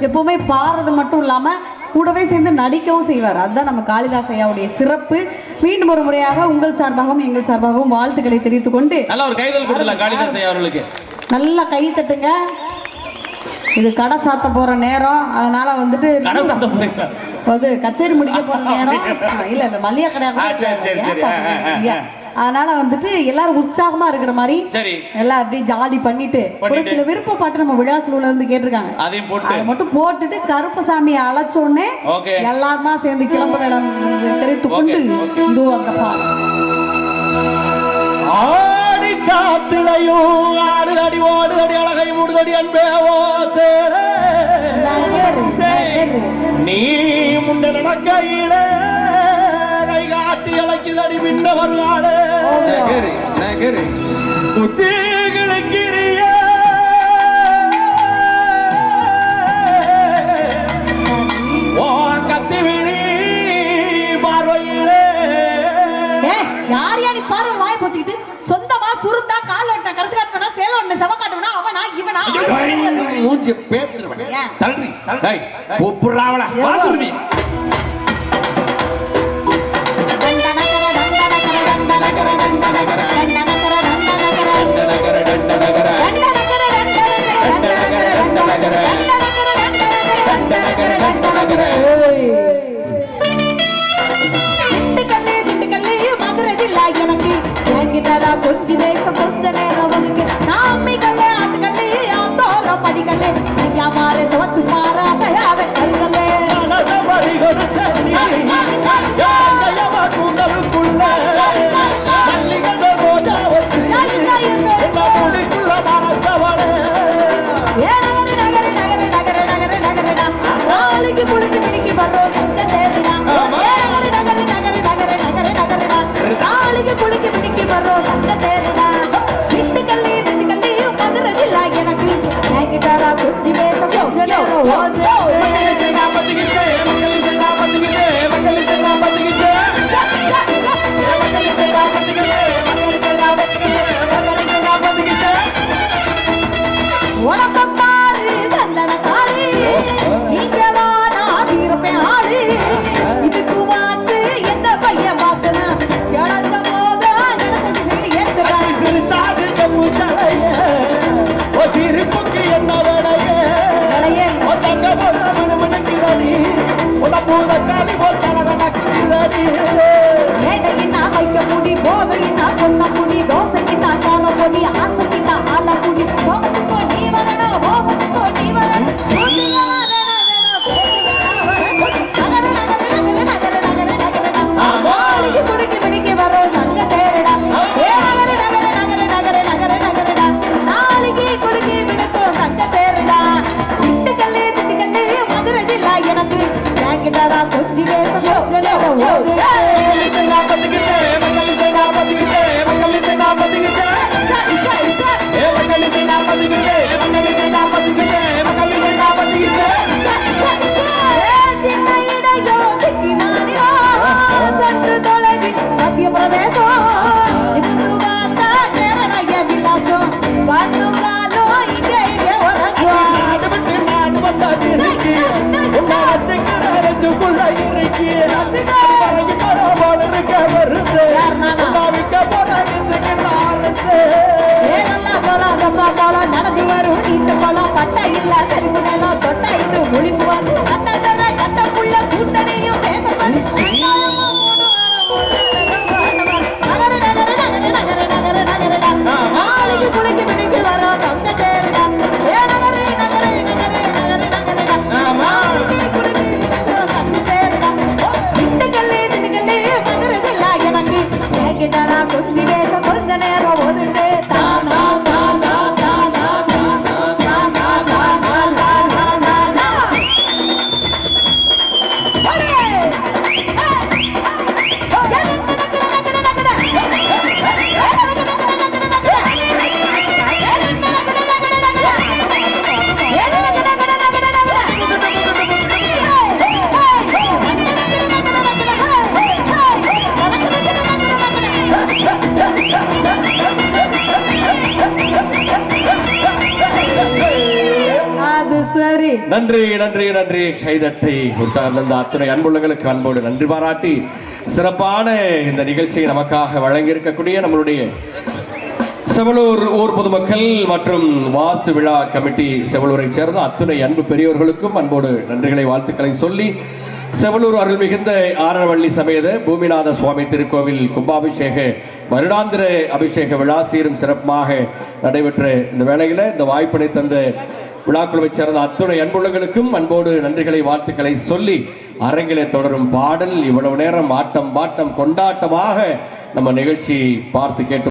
எப்பவுமே பாடுறது மட்டும் இல்லாம கூடவே சேர்ந்து நடிக்கவும் செய்வார். அதுதான் நம்ம காளிதாஸ் ஐயாவுடைய சிறப்பு. மீண்டும் ஒரு முறையாக உங்கள் சார்பாகவும் எங்கள் சார்பாகவும் வாழ்த்துக்களை தெரிவித்துக் கொண்டு நல்ல ஒரு கைதல் கொடுக்கலாம் காளிதாஸ் ஐயா அவர்களுக்கு. நல்ல கை தட்டுங்க. இது கடை சாத்த போற நேரம், அதனால வந்துட்டு அது கச்சேரி முடிக்க போற நேரம். இல்ல இல்ல மல்லிகை கடையா, அதனால வந்துட்டு எல்லாரும் உற்சாகமா இருக்கிற மாதிரி எல்லாம் அப்படியே ஜாலி பண்ணிட்டு ஒரு சில விருப்ப பாட்டு நம்ம விழாக்குள்ள இருந்து கேட்டிருக்காங்க, அதை மட்டும் போட்டுட்டு கருப்பசாமியை அழைச்ச உடனே எல்லாருமா சேர்ந்து கிளம்ப வேளாண் தெரிவித்து கொண்டு இதோ அந்த பாட்டு. ஆடி காத்துளையும் ஆடுதடி ஓடுதடி அழகை மூடுதடி அன்பே ஓசே நீ முன்ன நடக்கையில கை காட்டி அழைக்குதடி பின்ன வருகாலே புத்திகளுக்கிறிய ஓ கத்தி விழி பார்வையிலே யார் யார் பார்வை வாய் போத்திக்கிட்டு சொந்தமா சுருந்தா கால் ஓட்ட கரசு காட்டுவனா சேல ஓட்ட செவ காட்டுவனா அவனா இவனா மூஞ்சி பேத்துறவன் தள்ளுறீ டேய் கூப்பிடுறாவளா பாத்துறீ கொஞ்சம் வேஷம் கொஞ்ச நேரம் ஒதுக்கு நாமி கல்லே ஆட்டு கல்லே ஆத்தோர படிக்கல்லே ஐயா மாறு துவச்சு மாற அசையாத கருங்கல்லே நாளைக்கு குளிக்கு பிடிக்கி வர்றோம் தங்க தேருடா நகரு நகரு நகரு நகரு நகரு நகருடா நாளைக்கு குளிக்கு பிடிக்கி வர்றோம் தங்க தேருடா திண்டுக்கல்லி மதுரதில்ல எனக்கு என்கிட்டாரா குச்சி பேசம் கொஞ்ச நேரம் ஓது உடம்பாரு சந்தனக்காரி நீங்களா நான் வீரப்பேன் ஆளு இதுக்கு வாத்து எந்த பையன் பார்த்தனா இழந்த போது நடந்தது சொல்லி சிரிப்புக்கு என்ன வேலையே தங்க மனுமனுக்குதடி உடம்பூத காலி போட்டாடி ஏடையின்னா வைக்க முடி போதையின்னா பொண்ண முடி தோசைக்கின்னா கார பொடி ஆசைக்கின்னா ஆள முடி போகத்துக்கோ நீ வரணும் போகத்துக்கோ நீ வரணும் நாளைக்கு குடிக்கி பிடிக்கி வரோம் தங்க தேரடா நகரு நகரு நகரு நகரு நகரு நகருடா நாளைக்கு குலுக்கி விடுத்தோம் தங்க தேரடா திண்டுக்கல்லு மதுரை ஜில்லா எனக்கு கேங்கிட்டாரா கொஞ்சி வேசம் கொஞ்ச நேரம் ஓது மத்திய பிரதேசம் விலாசம் கண்ணுங்காலோ இங்கே இங்கே நடந்து வரும் நீச்ச பழம் பட்ட இல்ல செருப்பு நிலம் தொட்ட இது முழிப்புவார் கட்ட தர கட்ட புள்ள கூட்டணியும் பேசப்படும் நகரு நகரு நகரு நகரு நகரு நகருடா நாளைக்கு குளிக்கு பிடிக்கு வரோம் தங்க தேருடா நகரு நகரு நகரு நகரு நகருடா நாளைக்கு குளிக்கு விடுத்தோம் தங்க தேருடா திண்டுக்கல்லி மதுரை ஜில்லா எனக்கு கேக்கிட்டாரா கொஞ்சி வேஷம் கொஞ்ச நேரம் ஒதுக்கு தானா தானா தானா தானா தானா தானா நன்றி நன்றி நன்றி. கைதட்டை உற்சார்ந்த அத்துணை அன்புள்ளங்களுக்கு அன்போடு நன்றி பாராட்டி சிறப்பான இந்த நிகழ்ச்சியை நமக்காக வழங்கி இருக்கக்கூடிய நம்மளுடைய செவலூர் ஊர் பொதுமக்கள் மற்றும் வாஸ்து விழா கமிட்டி செவலூரை சேர்ந்த அத்துணை அன்பு பெரியோர்களுக்கும் அன்போடு நன்றிகளை வாழ்த்துக்களை சொல்லி செவலூர் அருள் மிகுந்த ஆரவள்ளி சமேத பூமிநாத சுவாமி திருக்கோவில் கும்பாபிஷேக வருடாந்திர அபிஷேக விழா சீரும் சிறப்பாக நடைபெற்ற இந்த வேளையில இந்த வாய்ப்பினை தந்த விழாக்குழுவை சேர்ந்த அத்துணை அன்புள்ளங்களுக்கும் அன்போடு நன்றிகளை வாழ்த்துக்களை சொல்லி அரங்கிலே தொடரும் பாடல். இவ்வளவு நேரம் ஆட்டம் பாட்டம் கொண்டாட்டமாக நம்ம நிகழ்ச்சியை பார்த்து கேட்டு